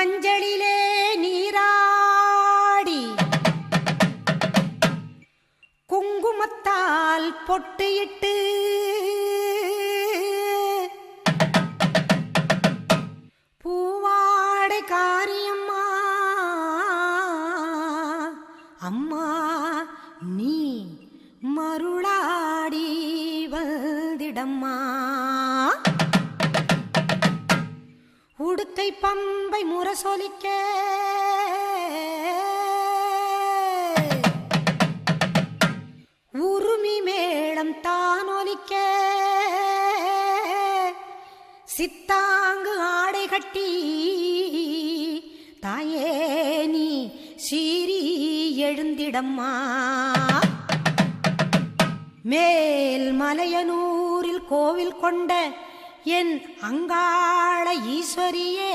மஞ்சளிலே நீராடி குங்குமத்தால் பொட்டியிட்டு பூவாடை காரியம்மா அம்மா நீ மருளாடி வந்திடம்மா. உடுக்கை பம்பை முரசொலிக்க உருமி மேளம் தானொலிக்க சித்தாங்கு ஆடை கட்டி தாயே நீ சீறி எழுந்திடம்மா. மேல் மலையனூரில் கோவில் கொண்ட என் அங்காள ஈஸ்வரியே